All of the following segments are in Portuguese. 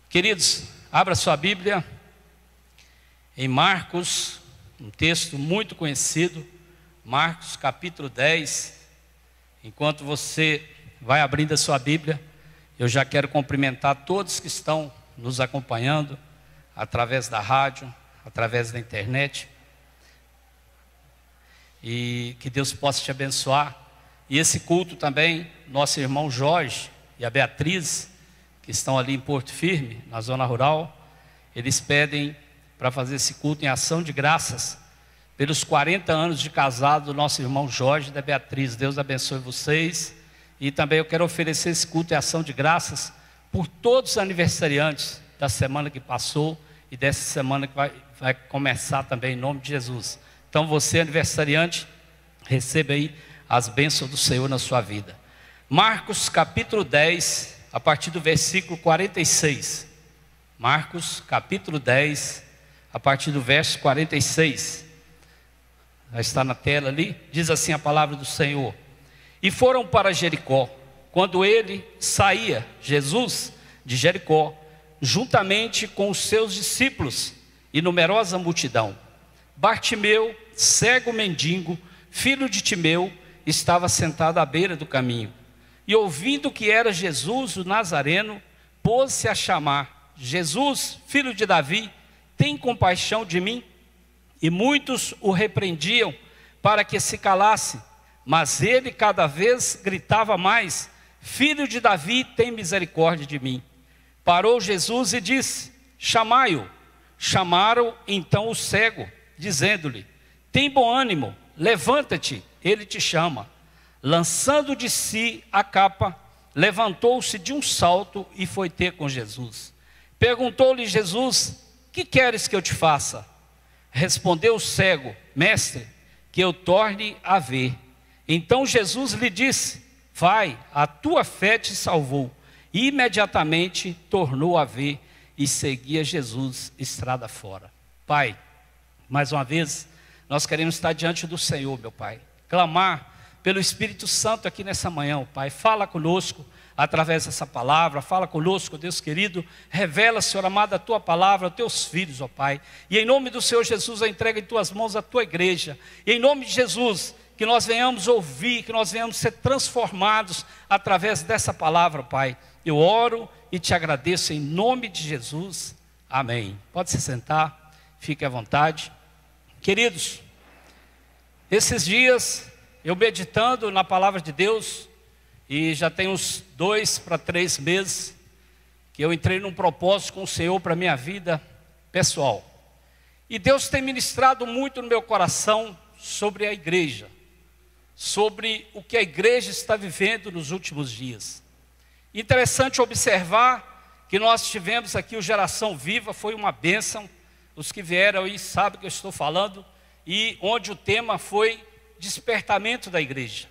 Queridos, abra sua Bíblia em Marcos, um texto muito conhecido, Marcos capítulo 10. Enquanto você vai abrindo a sua Bíblia, eu já quero cumprimentar todos que estão nos acompanhando através da rádio, através da internet. E que Deus possa te abençoar. E esse culto também, nosso irmão Jorge e a Beatriz, que estão ali em Porto Firme, na zona rural, eles pedem para fazer esse culto em ação de graças pelos 40 anos de casado do nosso irmão Jorge e da Beatriz. Deus abençoe vocês. E também eu quero oferecer esse culto em ação de graças por todos os aniversariantes da semana que passou e dessa semana que vai começar também, em nome de Jesus. Então você, aniversariante, receba aí as bênçãos do Senhor na sua vida. Marcos capítulo 10, a partir do versículo 46. Marcos capítulo 10, a partir do verso 46. Já está na tela ali. Diz assim a palavra do Senhor: E foram para Jericó. Quando ele saía, Jesus, de Jericó, juntamente com os seus discípulos e numerosa multidão, Bartimeu, cego mendigo, filho de Timeu, estava sentado à beira do caminho. E ouvindo que era Jesus o Nazareno, pôs-se a chamar: Jesus, filho de Davi, tem compaixão de mim? E muitos o repreendiam para que se calasse, mas ele cada vez gritava mais: Filho de Davi, tem misericórdia de mim. Parou Jesus e disse: Chamai-o. Chamaram então o cego, dizendo-lhe: Tem bom ânimo, levanta-te, ele te chama. Lançando de si a capa, levantou-se de um salto e foi ter com Jesus. Perguntou-lhe Jesus: Que queres que eu te faça? Respondeu o cego: Mestre, que eu torne a ver. Então Jesus lhe disse: Vai, a tua fé te salvou. E imediatamente tornou a ver e seguia Jesus estrada fora. Pai, mais uma vez, nós queremos estar diante do Senhor, meu Pai, clamar pelo Espírito Santo aqui nessa manhã, Pai. Fala conosco através dessa palavra, fala conosco, Deus querido, revela, Senhor amado, a tua palavra, aos teus filhos, ó Pai. E em nome do Senhor Jesus, eu entrego em tuas mãos a tua igreja. E em nome de Jesus, que nós venhamos ouvir, que nós venhamos ser transformados através dessa palavra, Pai. Eu oro e te agradeço em nome de Jesus. Amém. Pode se sentar, fique à vontade. Queridos, esses dias eu meditando na palavra de Deus, e já tem uns 2 para 3 meses que eu entrei num propósito com o Senhor para a minha vida pessoal. E Deus tem ministrado muito no meu coração sobre a igreja, sobre o que a igreja está vivendo nos últimos dias. Interessante observar que nós tivemos aqui o Geração Viva, foi uma bênção. Os que vieram aí sabem o que eu estou falando, e onde o tema foi despertamento da igreja.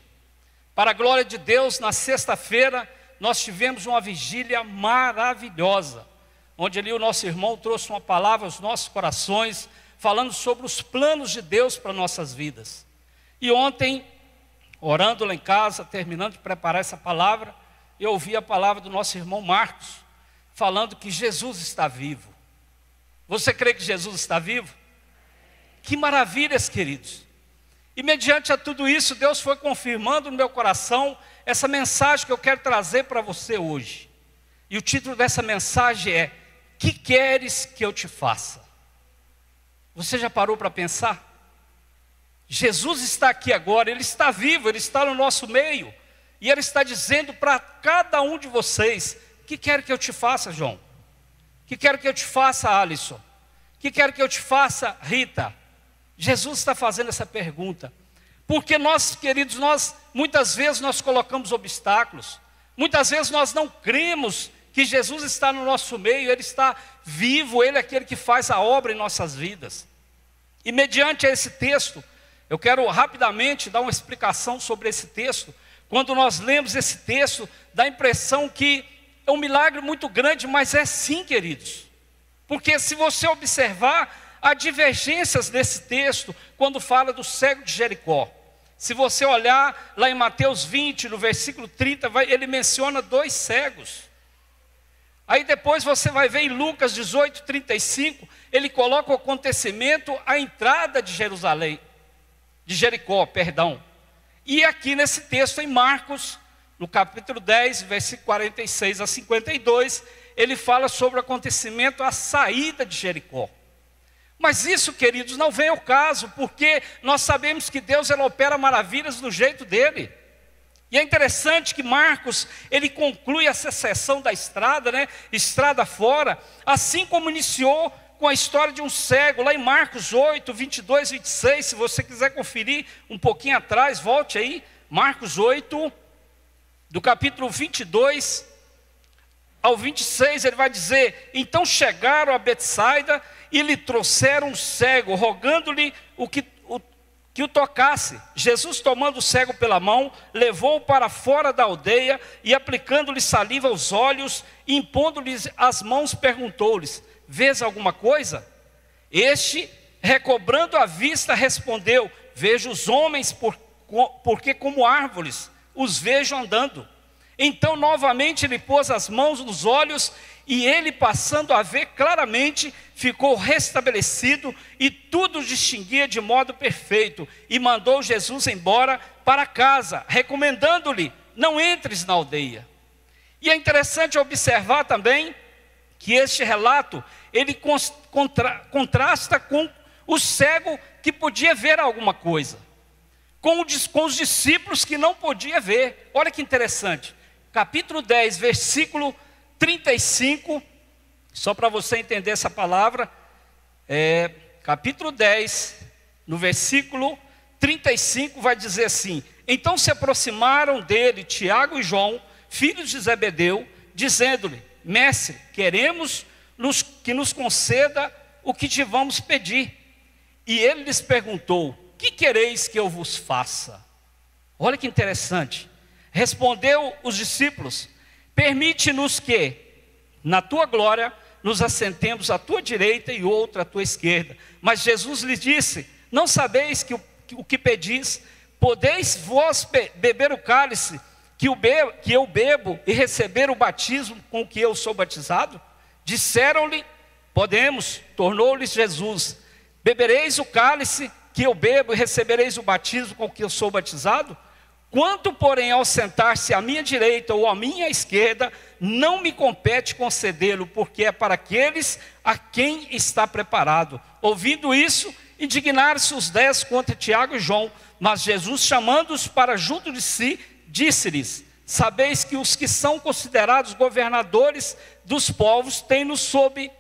Para a glória de Deus, na sexta-feira, nós tivemos uma vigília maravilhosa, onde ali o nosso irmão trouxe uma palavra aos nossos corações, falando sobre os planos de Deus para nossas vidas. E ontem, orando lá em casa, terminando de preparar essa palavra, eu ouvi a palavra do nosso irmão Marcos, falando que Jesus está vivo. Você crê que Jesus está vivo? Que maravilhas, queridos! E mediante a tudo isso, Deus foi confirmando no meu coração essa mensagem que eu quero trazer para você hoje. E o título dessa mensagem é: Que queres que eu te faça? Você já parou para pensar? Jesus está aqui agora, Ele está vivo, Ele está no nosso meio. E Ele está dizendo para cada um de vocês: Que quer que eu te faça, João? Que quer que eu te faça, Alisson? Que quer que eu te faça, Rita? Jesus está fazendo essa pergunta, porque nós, queridos, muitas vezes nós colocamos obstáculos, muitas vezes nós não cremos que Jesus está no nosso meio, Ele está vivo, Ele é aquele que faz a obra em nossas vidas. E mediante esse texto, eu quero rapidamente dar uma explicação sobre esse texto. Quando nós lemos esse texto, dá a impressão que é um milagre muito grande, mas é sim, queridos, porque se você observar, há divergências nesse texto, quando fala do cego de Jericó. Se você olhar lá em Mateus 20, no versículo 30, ele menciona 2 cegos. Aí depois você vai ver em Lucas 18:35, ele coloca o acontecimento, a entrada de Jerusalém, de Jericó, perdão. E aqui nesse texto em Marcos, no capítulo 10, versículo 46 a 52, ele fala sobre o acontecimento, a saída de Jericó. Mas isso, queridos, não vem ao caso, porque nós sabemos que Deus, ele opera maravilhas do jeito dele. E é interessante que Marcos, ele conclui essa seção da estrada, estrada fora, assim como iniciou com a história de um cego, lá em Marcos 8, 22, 26, se você quiser conferir um pouquinho atrás, volte aí, Marcos 8, do capítulo 22 ao 26, ele vai dizer: então chegaram a Betsaida e lhe trouxeram um cego, rogando-lhe que o tocasse. Jesus, tomando o cego pela mão, levou-o para fora da aldeia e, aplicando-lhe saliva aos olhos, impondo-lhe as mãos, perguntou-lhes: vês alguma coisa? Este, recobrando a vista, respondeu: vejo os homens, porque como árvores os vejo andando. Então novamente ele pôs as mãos nos olhos, e ele, passando a ver claramente, ficou restabelecido e tudo distinguia de modo perfeito. E mandou Jesus embora para casa, recomendando-lhe: não entres na aldeia. E é interessante observar também que este relato, ele contrasta com o cego que podia ver alguma coisa, com os discípulos que não podia ver. Olha que interessante, capítulo 10, versículo 35, só para você entender essa palavra, capítulo 10, no versículo 35, vai dizer assim: então se aproximaram dele Tiago e João, filhos de Zebedeu, dizendo-lhe: mestre, queremos que nos conceda o que te vamos pedir. E ele lhes perguntou: que quereis que eu vos faça? Olha que interessante. Respondeu os discípulos: permite-nos que, na tua glória, nos assentemos à tua direita e outra à tua esquerda. Mas Jesus lhes disse: não sabeis o que pedis? Podeis vós beber o cálice que eu bebo e receber o batismo com que eu sou batizado? Disseram-lhe: podemos. Tornou-lhes Jesus: bebereis o cálice que eu bebo e recebereis o batismo com que eu sou batizado? Quanto, porém, ao sentar-se à minha direita ou à minha esquerda, não me compete concedê-lo, porque é para aqueles a quem está preparado. Ouvindo isso, indignaram-se os 10 contra Tiago e João. Mas Jesus, chamando-os para junto de si, disse-lhes: sabeis que os que são considerados governadores dos povos têm-nos sob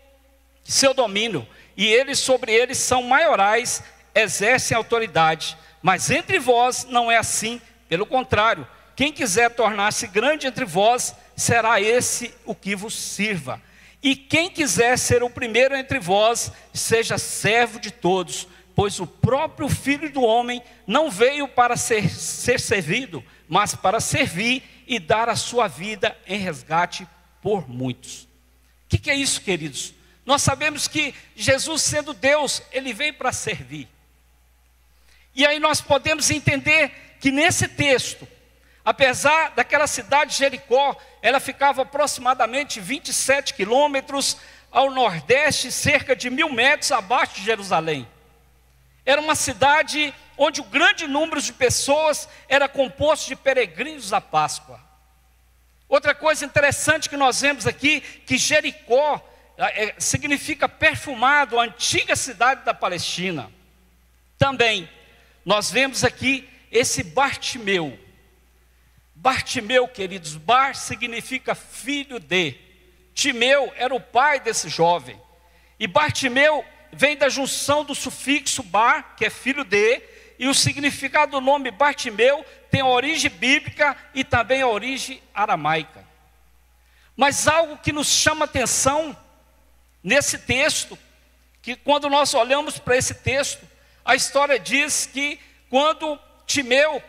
seu domínio, e eles sobre eles são maiorais, exercem autoridade. Mas entre vós não é assim. Pelo contrário, quem quiser tornar-se grande entre vós, será esse o que vos sirva. E quem quiser ser o primeiro entre vós, seja servo de todos. Pois o próprio Filho do Homem não veio para ser servido, mas para servir e dar a sua vida em resgate por muitos. O que é isso, queridos? Nós sabemos que Jesus, sendo Deus, ele veio para servir. E aí nós podemos entender que nesse texto, apesar daquela cidade de Jericó, ela ficava aproximadamente 27 quilômetros ao nordeste, cerca de 1000 metros abaixo de Jerusalém. Era uma cidade onde o grande número de pessoas era composto de peregrinos da Páscoa. Outra coisa interessante que nós vemos aqui, que Jericó significa perfumado, a antiga cidade da Palestina. Também, nós vemos aqui esse Bartimeu. Bartimeu, queridos, Bar significa filho de. Timeu era o pai desse jovem. E Bartimeu vem da junção do sufixo bar, que é filho de, e o significado do nome Bartimeu tem a origem bíblica e também a origem aramaica. Mas algo que nos chama atenção nesse texto, que quando nós olhamos para esse texto, a história diz que quando Timeu,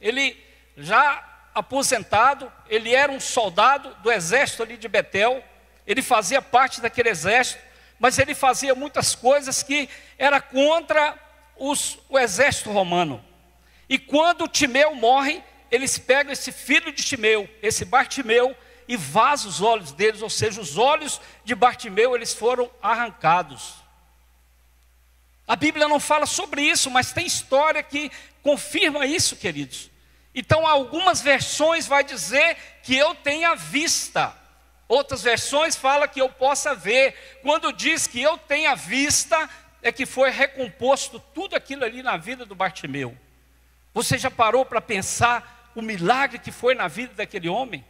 ele já aposentado, ele era um soldado do exército ali de Betel, ele fazia parte daquele exército, mas ele fazia muitas coisas que era contra o exército romano. E quando Timeu morre, eles pegam esse filho de Timeu, esse Bartimeu, e vaza os olhos deles, ou seja, os olhos de Bartimeu, eles foram arrancados. A Bíblia não fala sobre isso, mas tem história que confirma isso, queridos. Então, algumas versões vai dizer que eu tenha vista. Outras versões falam que eu possa ver. Quando diz que eu tenha vista, é que foi recomposto tudo aquilo ali na vida do Bartimeu. Você já parou para pensar o milagre que foi na vida daquele homem?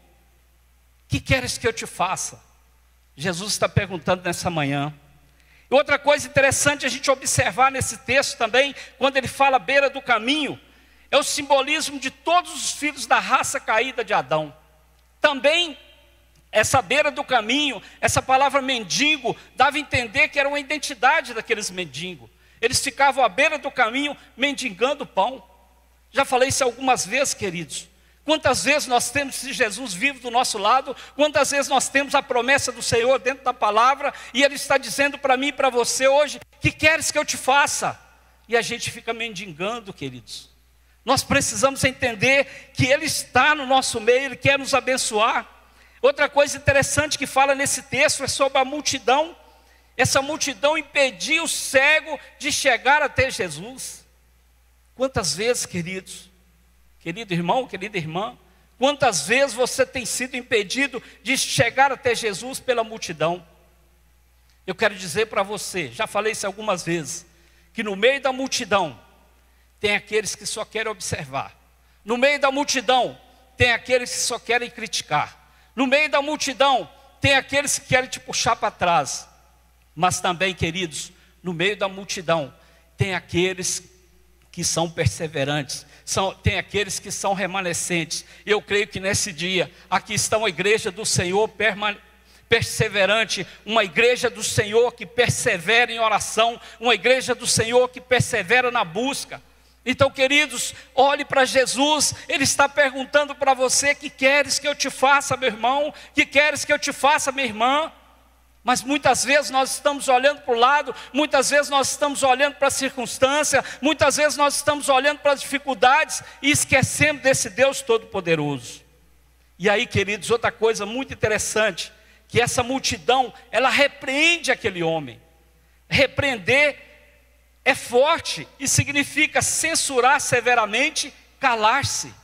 Que queres que eu te faça? Jesus está perguntando nessa manhã. E outra coisa interessante a gente observar nesse texto também, quando ele fala beira do caminho, é o simbolismo de todos os filhos da raça caída de Adão. Também, essa beira do caminho, essa palavra mendigo, dava a entender que era uma identidade daqueles mendigos. Eles ficavam à beira do caminho mendigando pão. Já falei isso algumas vezes, queridos. Quantas vezes nós temos esse Jesus vivo do nosso lado, quantas vezes nós temos a promessa do Senhor dentro da palavra, e Ele está dizendo para mim e para você hoje, que queres que eu te faça? E a gente fica mendigando, queridos. Nós precisamos entender que Ele está no nosso meio, Ele quer nos abençoar. Outra coisa interessante que fala nesse texto é sobre a multidão. Essa multidão impedia o cego de chegar até Jesus. Quantas vezes, queridos, querido irmão, querida irmã, quantas vezes você tem sido impedido de chegar até Jesus pela multidão? Eu quero dizer para você, já falei isso algumas vezes, que no meio da multidão, tem aqueles que só querem observar. No meio da multidão, tem aqueles que só querem criticar. No meio da multidão, tem aqueles que querem te puxar para trás. Mas também, queridos, no meio da multidão, tem aqueles que são perseverantes, tem aqueles que são remanescentes. Eu creio que nesse dia, aqui está uma igreja do Senhor perseverante, uma igreja do Senhor que persevera em oração, uma igreja do Senhor que persevera na busca. Então, queridos, olhe para Jesus, Ele está perguntando para você: que queres que eu te faça, meu irmão? Que queres que eu te faça, minha irmã? Mas muitas vezes nós estamos olhando para o lado, muitas vezes nós estamos olhando para a circunstância, muitas vezes nós estamos olhando para as dificuldades e esquecemos desse Deus Todo-Poderoso. E aí, queridos, outra coisa muito interessante, que essa multidão, ela repreende aquele homem. Repreender é forte e significa censurar severamente, calar-se.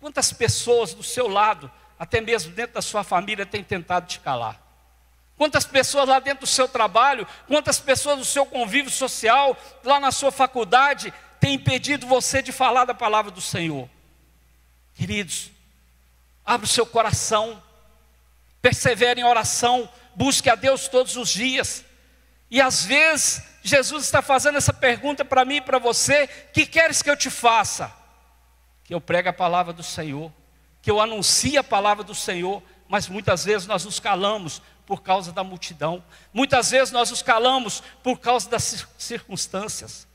Quantas pessoas do seu lado, até mesmo dentro da sua família, têm tentado te calar? Quantas pessoas lá dentro do seu trabalho, quantas pessoas do seu convívio social, lá na sua faculdade, têm impedido você de falar da palavra do Senhor? Queridos, abra o seu coração, persevere em oração, busque a Deus todos os dias. E às vezes, Jesus está fazendo essa pergunta para mim e para você: que queres que eu te faça? Que eu pregue a palavra do Senhor, que eu anuncie a palavra do Senhor. Mas muitas vezes nós nos calamos por causa da multidão. Muitas vezes nós nos calamos por causa das circunstâncias.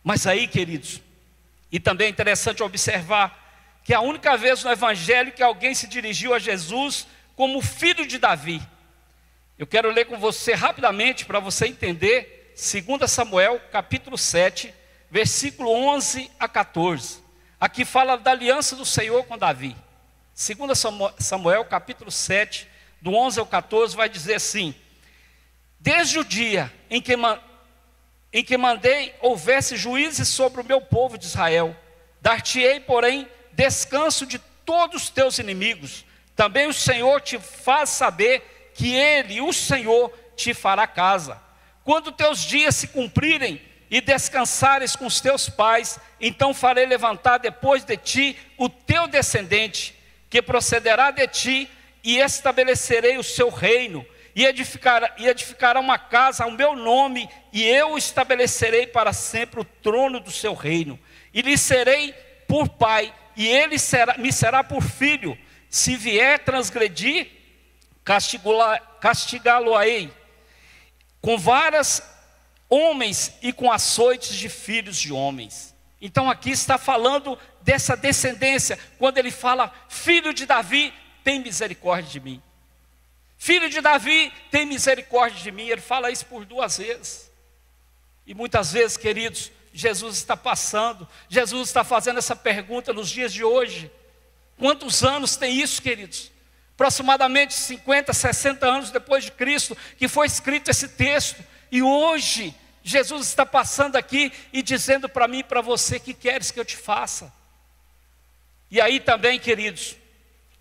Mas aí, queridos, e também é interessante observar que a única vez no Evangelho que alguém se dirigiu a Jesus como filho de Davi. Eu quero ler com você rapidamente para você entender 2 Samuel capítulo 7, versículo 11 a 14. Aqui fala da aliança do Senhor com Davi. 2 Samuel capítulo 7, do 11 ao 14, vai dizer assim: desde o dia em que mandei houvesse juízes sobre o meu povo de Israel, dar-te-ei, porém, descanso de todos os teus inimigos. Também o Senhor te faz saber que Ele, o Senhor, te fará casa. Quando teus dias se cumprirem e descansares com os teus pais, então farei levantar depois de ti o teu descendente, que procederá de ti, e estabelecerei o seu reino, e edificará uma casa ao meu nome, e eu estabelecerei para sempre o trono do seu reino. E lhe serei por pai, e ele me será por filho. Se vier transgredir, castigá-lo-ei com varas homens e com açoites de filhos de homens. Então aqui está falando dessa descendência, quando ele fala: filho de Davi, tem misericórdia de mim. Filho de Davi, tem misericórdia de mim. Ele fala isso por 2 vezes. E muitas vezes, queridos, Jesus está passando, Jesus está fazendo essa pergunta nos dias de hoje. Quantos anos tem isso, queridos? aproximadamente 50, 60 anos depois de Cristo, que foi escrito esse texto. E hoje, Jesus está passando aqui e dizendo para mim e para você: que queres que eu te faça? E aí também, queridos,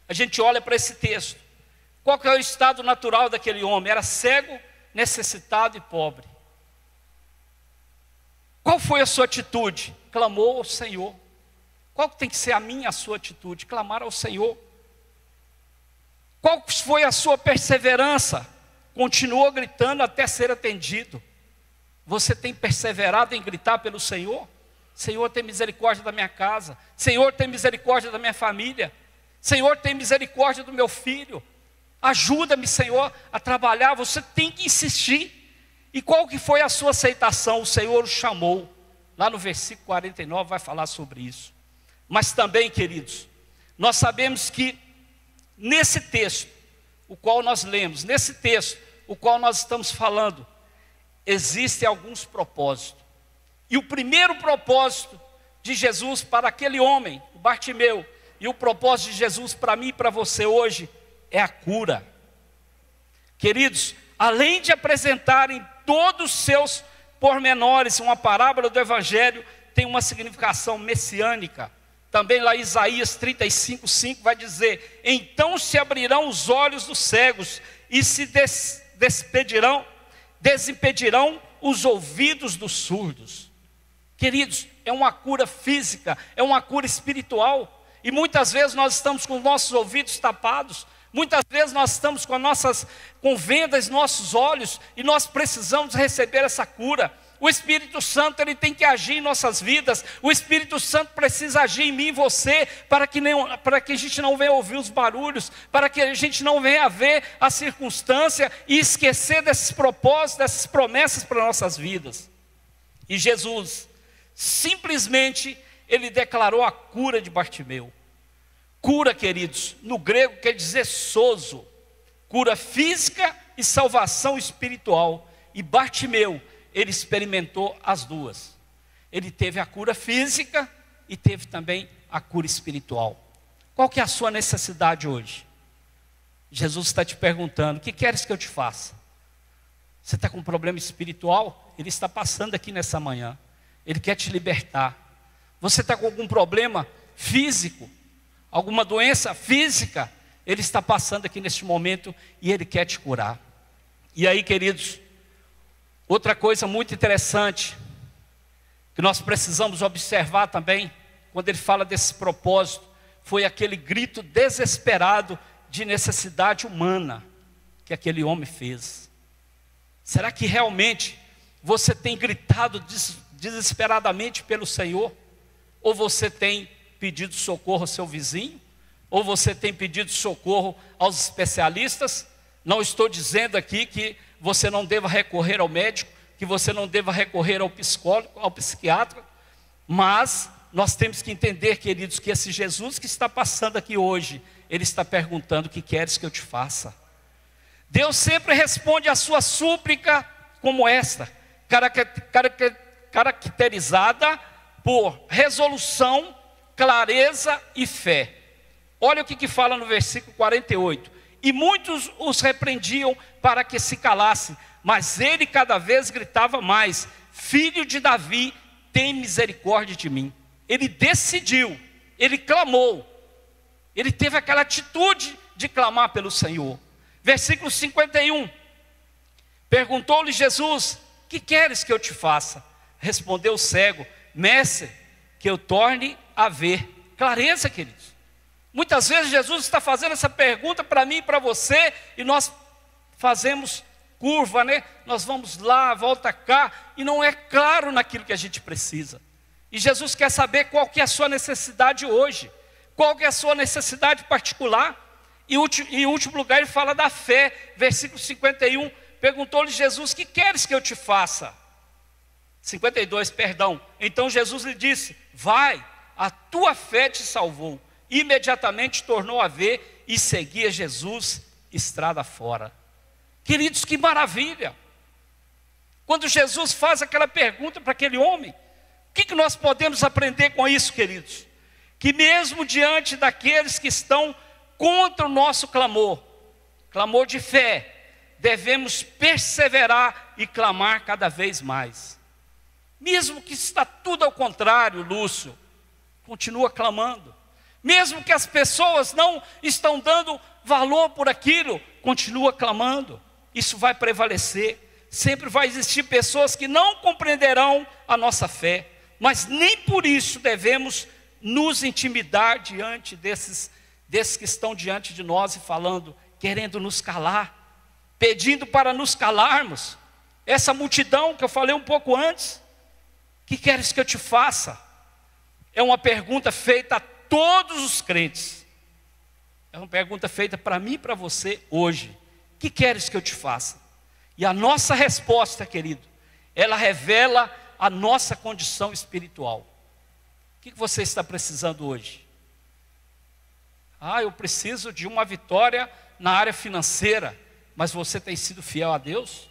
a gente olha para esse texto. Qual que é o estado natural daquele homem? Era cego, necessitado e pobre. Qual foi a sua atitude? Clamou ao Senhor. Qual tem que ser a minha, a sua atitude? Clamar ao Senhor. Qual foi a sua perseverança? Continuou gritando até ser atendido. Você tem perseverado em gritar pelo Senhor? Senhor, tem misericórdia da minha casa. Senhor, tem misericórdia da minha família. Senhor, tem misericórdia do meu filho. Ajuda-me, Senhor, a trabalhar. Você tem que insistir. E qual que foi a sua aceitação? O Senhor o chamou. Lá no versículo 49 vai falar sobre isso. Mas também, queridos, nós sabemos que nesse texto, o qual nós lemos, nesse texto, o qual nós estamos falando, existem alguns propósitos. E o primeiro propósito de Jesus para aquele homem, o Bartimeu, e o propósito de Jesus para mim e para você hoje, é a cura. Queridos, além de apresentarem todos os seus pormenores, uma parábola do Evangelho tem uma significação messiânica. Também lá em Isaías 35:5 vai dizer: então se abrirão os olhos dos cegos e se desimpedirão os ouvidos dos surdos. Queridos, é uma cura física, é uma cura espiritual. E muitas vezes nós estamos com os nossos ouvidos tapados, muitas vezes nós estamos com vendas nos nossos olhos, e nós precisamos receber essa cura. O Espírito Santo, ele tem que agir em nossas vidas. O Espírito Santo precisa agir em mim e você, para que a gente não venha ouvir os barulhos, para que a gente não venha ver a circunstância e esquecer desses propósitos, dessas promessas para nossas vidas. E Jesus, simplesmente, ele declarou a cura de Bartimeu. Cura, queridos, no grego quer dizer sozo, cura física e salvação espiritual. E Bartimeu, ele experimentou as duas. Ele teve a cura física e teve também a cura espiritual. Qual que é a sua necessidade hoje? Jesus está te perguntando: o que queres que eu te faça? Você está com um problema espiritual? Ele está passando aqui nessa manhã. Ele quer te libertar. Você está com algum problema físico? Alguma doença física? Ele está passando aqui neste momento e ele quer te curar. E aí, queridos, outra coisa muito interessante, que nós precisamos observar também, quando ele fala desse propósito, foi aquele grito desesperado de necessidade humana que aquele homem fez. Será que realmente você tem gritado desesperadamente pelo Senhor? Ou você tem pedido socorro ao seu vizinho? Ou você tem pedido socorro aos especialistas? Não estou dizendo aqui que você não deva recorrer ao médico, que você não deva recorrer ao psicólogo, ao psiquiatra, mas nós temos que entender, queridos, que esse Jesus que está passando aqui hoje, ele está perguntando: o que queres que eu te faça? Deus sempre responde a sua súplica como esta, caracterizada por resolução, clareza e fé. Olha o que fala no versículo 48. E muitos os repreendiam para que se calassem, mas ele cada vez gritava mais: filho de Davi, tem misericórdia de mim. Ele decidiu, ele clamou, ele teve aquela atitude de clamar pelo Senhor. Versículo 51, perguntou-lhe Jesus: que queres que eu te faça? Respondeu o cego: mestre, que eu torne a ver. Clareza, queridos. Muitas vezes Jesus está fazendo essa pergunta para mim e para você, e nós fazemos curva, né? Nós vamos lá, volta cá, e não é claro naquilo que a gente precisa. E Jesus quer saber qual que é a sua necessidade hoje, qual que é a sua necessidade particular. E em último lugar ele fala da fé, versículo 51, perguntou-lhe Jesus: que queres que eu te faça? 52, perdão. Então Jesus lhe disse: vai, a tua fé te salvou. Imediatamente tornou a ver e seguia Jesus estrada fora. Queridos, que maravilha! Quando Jesus faz aquela pergunta para aquele homem, o que nós podemos aprender com isso, queridos? Que mesmo diante daqueles que estão contra o nosso clamor, clamor de fé, devemos perseverar e clamar cada vez mais. Mesmo que está tudo ao contrário, Lúcio, continua clamando. Mesmo que as pessoas não estão dando valor por aquilo, continua clamando. Isso vai prevalecer. Sempre vai existir pessoas que não compreenderão a nossa fé, mas nem por isso devemos nos intimidar diante desses que estão diante de nós e falando, querendo nos calar, pedindo para nos calarmos. Essa multidão que eu falei um pouco antes, que queres que eu te faça? É uma pergunta feita a todos os crentes. É uma pergunta feita para mim e para você hoje. Que queres que eu te faça? E a nossa resposta, querido, ela revela a nossa condição espiritual. O que você está precisando hoje? Eu preciso de uma vitória na área financeira. Mas você tem sido fiel a Deus?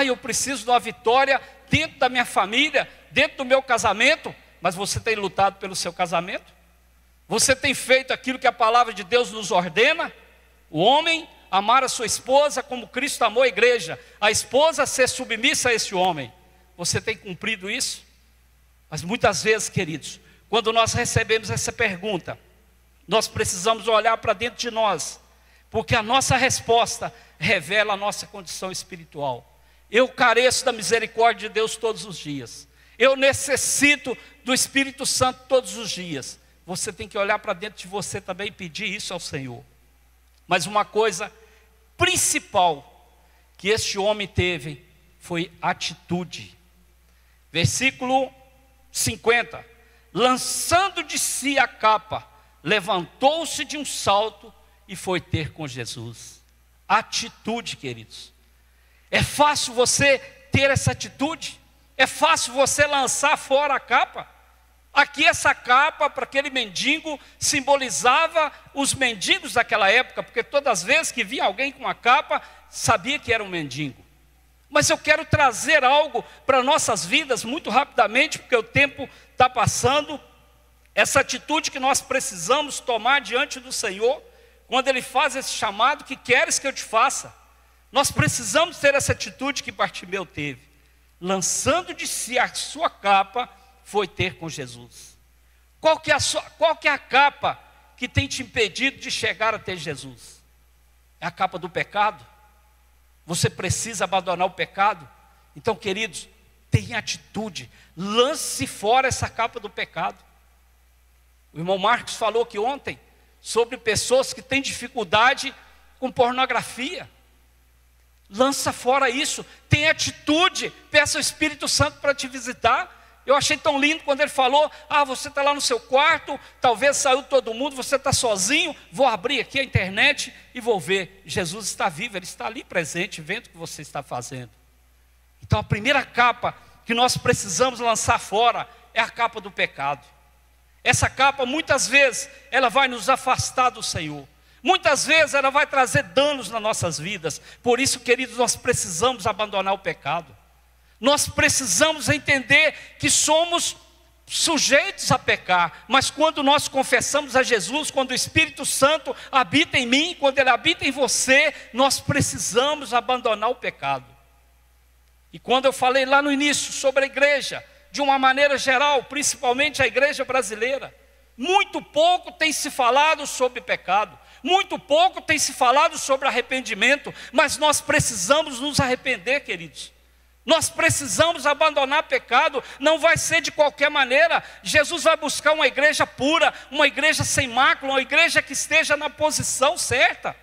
Eu preciso de uma vitória dentro da minha família, dentro do meu casamento. Mas você tem lutado pelo seu casamento? Você tem feito aquilo que a palavra de Deus nos ordena? O homem amar a sua esposa como Cristo amou a igreja, a esposa ser submissa a esse homem. Você tem cumprido isso? Mas muitas vezes, queridos, quando nós recebemos essa pergunta, nós precisamos olhar para dentro de nós, porque a nossa resposta revela a nossa condição espiritual. Eu careço da misericórdia de Deus todos os dias. Eu necessito do Espírito Santo todos os dias. Você tem que olhar para dentro de você também e pedir isso ao Senhor. Mas uma coisa principal que este homem teve foi atitude. Versículo 50. Lançando de si a capa, levantou-se de um salto e foi ter com Jesus. Atitude, queridos. É fácil você ter essa atitude? É fácil você lançar fora a capa? Aqui essa capa para aquele mendigo simbolizava os mendigos daquela época, porque todas as vezes que via alguém com uma capa, sabia que era um mendigo. Mas eu quero trazer algo para nossas vidas muito rapidamente, porque o tempo está passando. Essa atitude que nós precisamos tomar diante do Senhor, quando Ele faz esse chamado, que queres que eu te faça? Nós precisamos ter essa atitude que Bartimeu teve. Lançando de si a sua capa, foi ter com Jesus. Qual que é a capa que tem te impedido de chegar até Jesus? É a capa do pecado? Você precisa abandonar o pecado? Então, queridos, tenha atitude. Lance fora essa capa do pecado. O irmão Marcos falou aqui ontem sobre pessoas que têm dificuldade com pornografia. Lança fora isso, tenha atitude, peça ao Espírito Santo para te visitar. Eu achei tão lindo quando ele falou, você está lá no seu quarto, talvez saiu todo mundo, você está sozinho, vou abrir aqui a internet e vou ver. Jesus está vivo, Ele está ali presente, vendo o que você está fazendo. Então a primeira capa que nós precisamos lançar fora é a capa do pecado. Essa capa muitas vezes ela vai nos afastar do Senhor. Muitas vezes ela vai trazer danos nas nossas vidas. Por isso, queridos, nós precisamos abandonar o pecado. Nós precisamos entender que somos sujeitos a pecar, mas quando nós confessamos a Jesus, quando o Espírito Santo habita em mim, quando Ele habita em você, nós precisamos abandonar o pecado. E quando eu falei lá no início sobre a igreja, de uma maneira geral, principalmente a igreja brasileira, muito pouco tem se falado sobre pecado, muito pouco tem se falado sobre arrependimento, mas nós precisamos nos arrepender, queridos. Nós precisamos abandonar pecado, não vai ser de qualquer maneira. Jesus vai buscar uma igreja pura, uma igreja sem mácula, uma igreja que esteja na posição certa.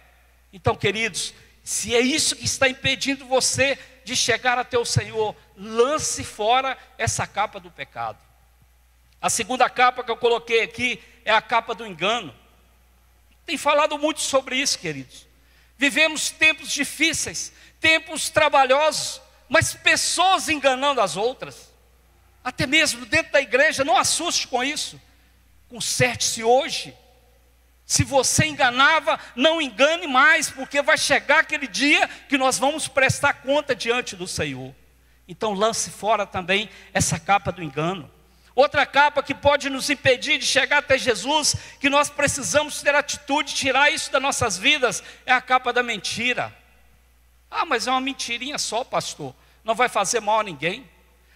Então, queridos, se é isso que está impedindo você de chegar até o Senhor, lance fora essa capa do pecado. A segunda capa que eu coloquei aqui é a capa do engano. Tem falado muito sobre isso, queridos. Vivemos tempos difíceis, tempos trabalhosos, mas pessoas enganando as outras, até mesmo dentro da igreja. Não assuste com isso, conserte-se hoje. Se você enganava, não engane mais, porque vai chegar aquele dia que nós vamos prestar conta diante do Senhor. Então lance fora também essa capa do engano. Outra capa que pode nos impedir de chegar até Jesus, que nós precisamos ter atitude, tirar isso das nossas vidas, é a capa da mentira. Ah, mas é uma mentirinha só, pastor, não vai fazer mal a ninguém.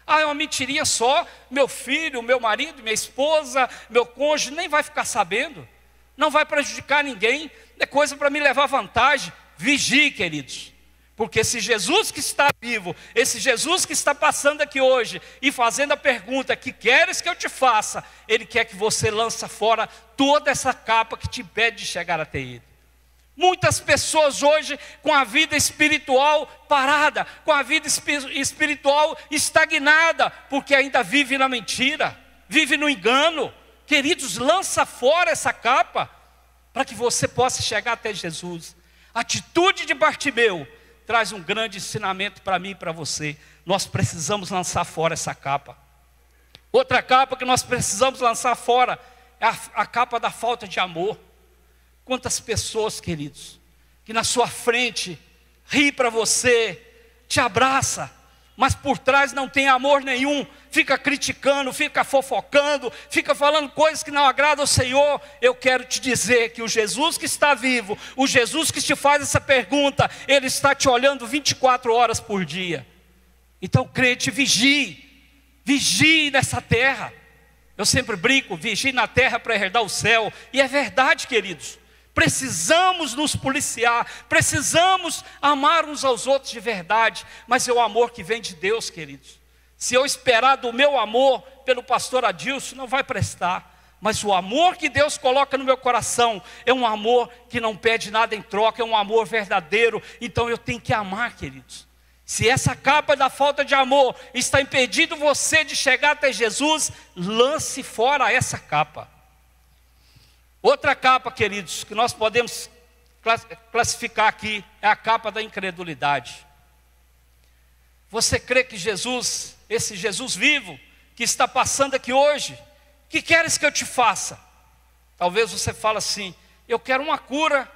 Ah, é uma mentirinha só, meu filho, meu marido, minha esposa, meu cônjuge, nem vai ficar sabendo. Não vai prejudicar ninguém, é coisa para me levar vantagem. Vigie, queridos. Porque esse Jesus que está vivo, esse Jesus que está passando aqui hoje e fazendo a pergunta, que queres que eu te faça? Ele quer que você lance fora toda essa capa que te impede de chegar até Ele. Muitas pessoas hoje com a vida espiritual parada, com a vida espiritual estagnada, porque ainda vive na mentira, vive no engano. Queridos, lança fora essa capa, para que você possa chegar até Jesus. A atitude de Bartimeu traz um grande ensinamento para mim e para você. Nós precisamos lançar fora essa capa. Outra capa que nós precisamos lançar fora é a capa da falta de amor. Quantas pessoas, queridos, que na sua frente ri para você, te abraça, mas por trás não tem amor nenhum, fica criticando, fica fofocando, fica falando coisas que não agradam ao Senhor. Eu quero te dizer que o Jesus que está vivo, o Jesus que te faz essa pergunta, Ele está te olhando 24 horas por dia. Então, crente, vigie nessa terra. Eu sempre brinco, vigie na terra para herdar o céu, e é verdade, queridos. Precisamos nos policiar, precisamos amar uns aos outros de verdade, mas é o amor que vem de Deus, queridos. Se eu esperar do meu amor pelo pastor Adilson, não vai prestar. Mas o amor que Deus coloca no meu coração é um amor que não pede nada em troca, é um amor verdadeiro. Então eu tenho que amar, queridos. Se essa capa da falta de amor está impedindo você de chegar até Jesus, lance fora essa capa. Outra capa, queridos, que nós podemos classificar aqui, é a capa da incredulidade. Você crê que Jesus, esse Jesus vivo, que está passando aqui hoje, que queres que eu te faça? Talvez você fale assim, eu quero uma cura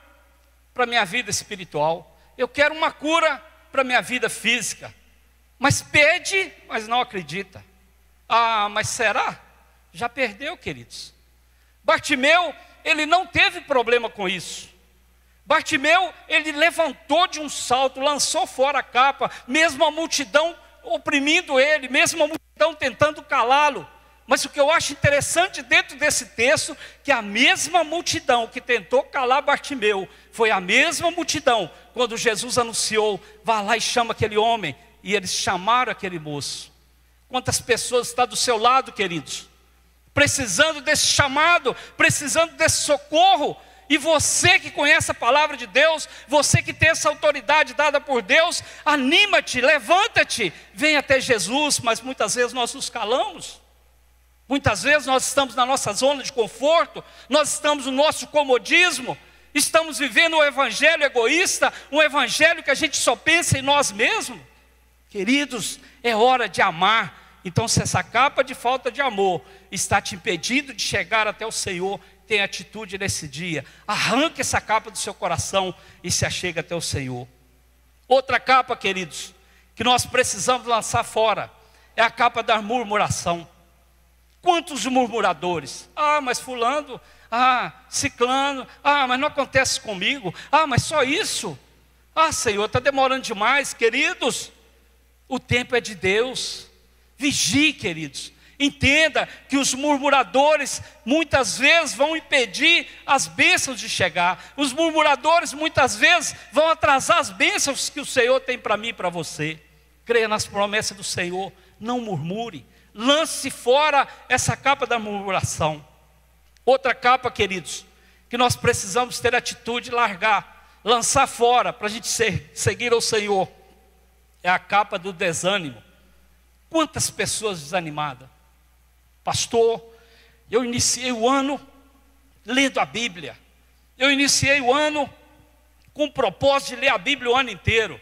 para a minha vida espiritual, eu quero uma cura para a minha vida física, mas pede, mas não acredita. Ah, mas será? Já perdeu, queridos. Bartimeu, ele não teve problema com isso. Bartimeu, ele levantou de um salto, lançou fora a capa, mesmo a multidão oprimindo ele, mesmo a multidão tentando calá-lo. Mas o que eu acho interessante dentro desse texto, que a mesma multidão que tentou calar Bartimeu, foi a mesma multidão, quando Jesus anunciou, vá lá e chama aquele homem, e eles chamaram aquele moço. Quantas pessoas estão do seu lado, queridos? Precisando desse chamado, precisando desse socorro, e você que conhece a palavra de Deus, você que tem essa autoridade dada por Deus, anima-te, levanta-te, vem até Jesus. Mas muitas vezes nós nos calamos, muitas vezes nós estamos na nossa zona de conforto, nós estamos no nosso comodismo, estamos vivendo um evangelho egoísta, um evangelho que a gente só pensa em nós mesmos. Queridos, é hora de amar. Então, se essa capa de falta de amor está te impedindo de chegar até o Senhor, tenha atitude nesse dia. Arranque essa capa do seu coração e se achegue até o Senhor. Outra capa, queridos, que nós precisamos lançar fora, é a capa da murmuração. Quantos murmuradores? Ah, mas fulano, ciclano, mas não acontece comigo. Ah, mas só isso? Ah, Senhor, está demorando demais. Queridos, o tempo é de Deus. Vigie, queridos. Entenda que os murmuradores muitas vezes vão impedir as bênçãos de chegar. Os murmuradores muitas vezes vão atrasar as bênçãos que o Senhor tem para mim e para você. Creia nas promessas do Senhor, não murmure. Lance fora essa capa da murmuração. Outra capa, queridos, que nós precisamos ter atitude de largar, lançar fora para a gente seguir ao Senhor, é a capa do desânimo. Quantas pessoas desanimadas? Pastor, eu iniciei o ano lendo a Bíblia. Eu iniciei o ano com o propósito de ler a Bíblia o ano inteiro.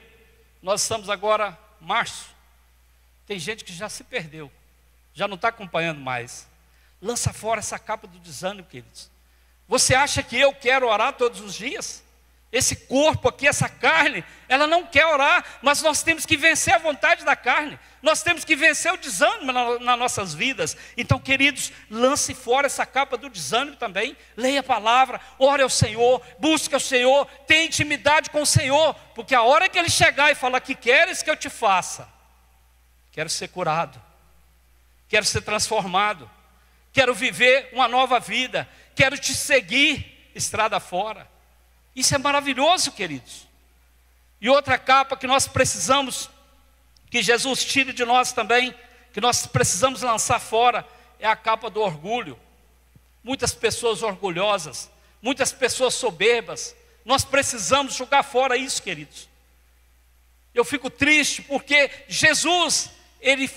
Nós estamos agora em março. Tem gente que já se perdeu, já não está acompanhando mais. Lança fora essa capa do desânimo, queridos. Você acha que eu quero orar todos os dias? Esse corpo aqui, essa carne, ela não quer orar, mas nós temos que vencer a vontade da carne. Nós temos que vencer o desânimo nas nossas vidas. Então, queridos, lance fora essa capa do desânimo também. Leia a palavra, ore ao Senhor, busque ao Senhor, tenha intimidade com o Senhor. Porque a hora que Ele chegar e falar, que queres que eu te faça? Quero ser curado, quero ser transformado, quero viver uma nova vida, quero te seguir estrada fora. Isso é maravilhoso, queridos. E outra capa que nós precisamos, que Jesus tire de nós também, que nós precisamos lançar fora, é a capa do orgulho. Muitas pessoas orgulhosas, muitas pessoas soberbas, nós precisamos jogar fora isso, queridos. Eu fico triste porque Jesus, Ele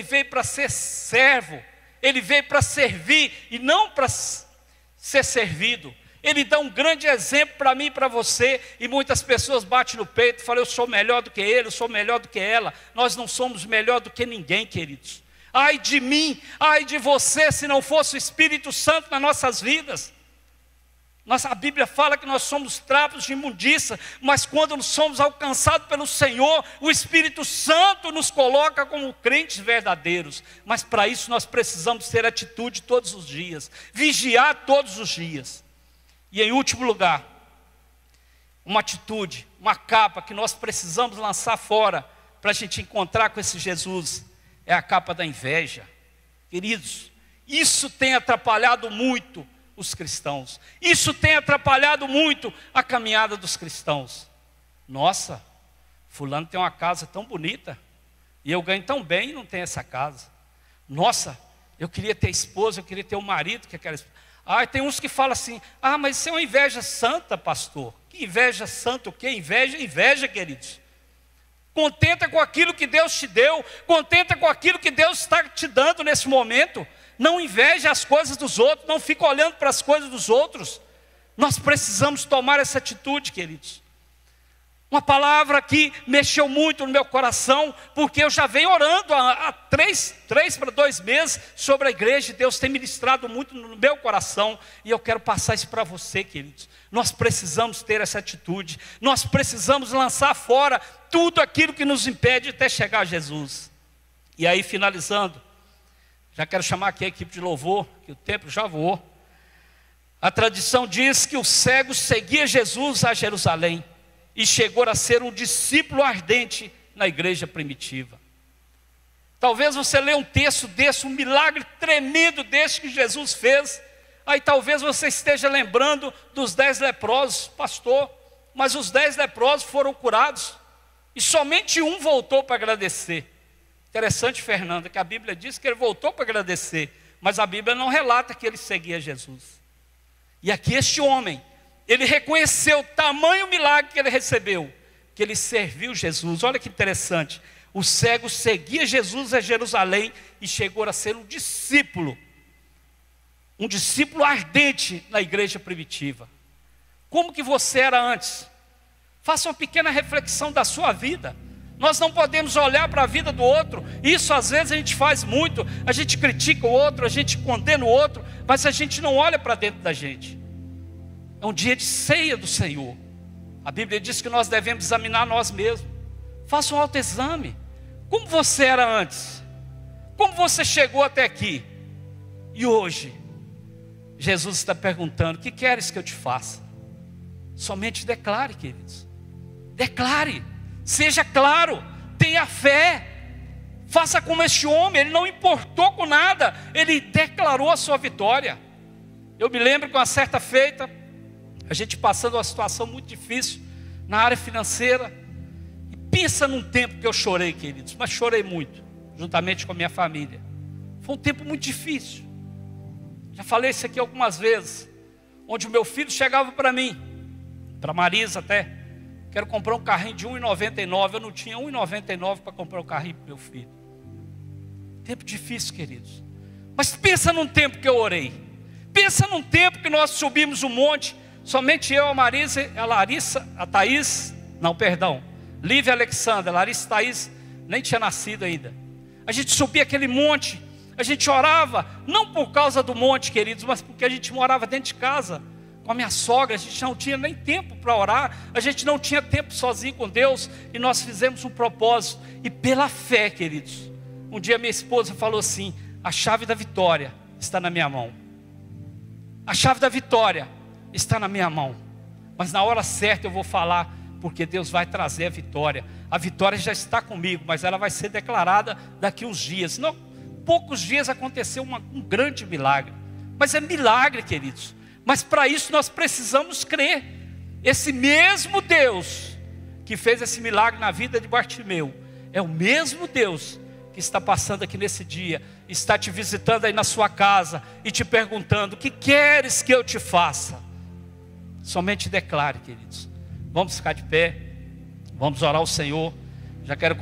veio para ser servo, Ele veio para servir e não para ser servido. Ele dá um grande exemplo para mim e para você, e muitas pessoas batem no peito e falam, eu sou melhor do que ele, eu sou melhor do que ela. Nós não somos melhor do que ninguém, queridos. Ai de mim, ai de você, se não fosse o Espírito Santo nas nossas vidas. A Bíblia fala que nós somos trapos de imundícia, mas quando somos alcançados pelo Senhor, o Espírito Santo nos coloca como crentes verdadeiros. Mas para isso nós precisamos ter atitude todos os dias, vigiar todos os dias. E em último lugar, uma atitude, uma capa que nós precisamos lançar fora para a gente encontrar com esse Jesus, é a capa da inveja. Queridos, isso tem atrapalhado muito os cristãos. Isso tem atrapalhado muito a caminhada dos cristãos. Nossa, fulano tem uma casa tão bonita, e eu ganho tão bem e não tenho essa casa. Nossa, eu queria ter esposa, eu queria ter um marido que aquela esposa. Tem uns que falam assim, mas isso é uma inveja santa, pastor. Que inveja santa o quê? Inveja, queridos. Contenta com aquilo que Deus te deu, contenta com aquilo que Deus está te dando nesse momento. Não inveje as coisas dos outros, não fique olhando para as coisas dos outros. Nós precisamos tomar essa atitude, queridos. Uma palavra que mexeu muito no meu coração, porque eu já venho orando há 3 para 2 meses sobre a igreja, e Deus tem ministrado muito no meu coração, e eu quero passar isso para você, queridos. Nós precisamos ter essa atitude, nós precisamos lançar fora tudo aquilo que nos impede até chegar a Jesus. E aí, finalizando, já quero chamar aqui a equipe de louvor, que o tempo já voou. A tradição diz que o cego seguia Jesus a Jerusalém, e chegou a ser um discípulo ardente na igreja primitiva. Talvez você lê um texto desse, um milagre tremendo desse que Jesus fez, aí talvez você esteja lembrando dos 10 leprosos, pastor, mas os 10 leprosos foram curados, e somente um voltou para agradecer. Interessante, Fernanda, que a Bíblia diz que ele voltou para agradecer, mas a Bíblia não relata que ele seguia Jesus. E aqui este homem, ele reconheceu o tamanho milagre que ele recebeu, que ele serviu Jesus. Olha que interessante, o cego seguia Jesus a Jerusalém e chegou a ser um discípulo ardente na igreja primitiva. Como que você era antes? Faça uma pequena reflexão da sua vida. Nós não podemos olhar para a vida do outro. Isso às vezes a gente faz muito, a gente critica o outro, a gente condena o outro, mas a gente não olha para dentro da gente. É um dia de ceia do Senhor. A Bíblia diz que nós devemos examinar nós mesmos. Faça um autoexame. Como você era antes? Como você chegou até aqui? E hoje, Jesus está perguntando, o que queres que eu te faça? Somente declare, queridos. Declare. Seja claro. Tenha fé. Faça como este homem. Ele não importou com nada. Ele declarou a sua vitória. Eu me lembro que uma certa feita, a gente passando uma situação muito difícil na área financeira. E pensa num tempo que eu chorei, queridos, mas chorei muito, juntamente com a minha família. Foi um tempo muito difícil. Já falei isso aqui algumas vezes, onde o meu filho chegava para mim, para Marisa até, quero comprar um carrinho de R$1,99, eu não tinha R$1,99 para comprar um carrinho para meu filho. Tempo difícil, queridos. Mas pensa num tempo que eu orei. Pensa num tempo que nós subimos um monte, somente eu, a Marisa, a Larissa, a Thaís, Lívia Alexandra, Larissa e Thaís nem tinha nascido ainda. A gente subia aquele monte, a gente orava, não por causa do monte, queridos, mas porque a gente morava dentro de casa. com a minha sogra, a gente não tinha nem tempo para orar, a gente não tinha tempo sozinho com Deus, e nós fizemos um propósito, e pela fé, queridos, um dia minha esposa falou assim: a chave da vitória está na minha mão, a chave da vitória está na minha mão, mas na hora certa eu vou falar, porque Deus vai trazer a vitória já está comigo, mas ela vai ser declarada daqui uns dias. Não, poucos dias aconteceu um grande milagre, mas é milagre, queridos, mas para isso nós precisamos crer. Esse mesmo Deus que fez esse milagre na vida de Bartimeu, é o mesmo Deus que está passando aqui nesse dia, está te visitando aí na sua casa e te perguntando: o que queres que eu te faça? Somente declare, queridos. Vamos ficar de pé, vamos orar ao Senhor. Já quero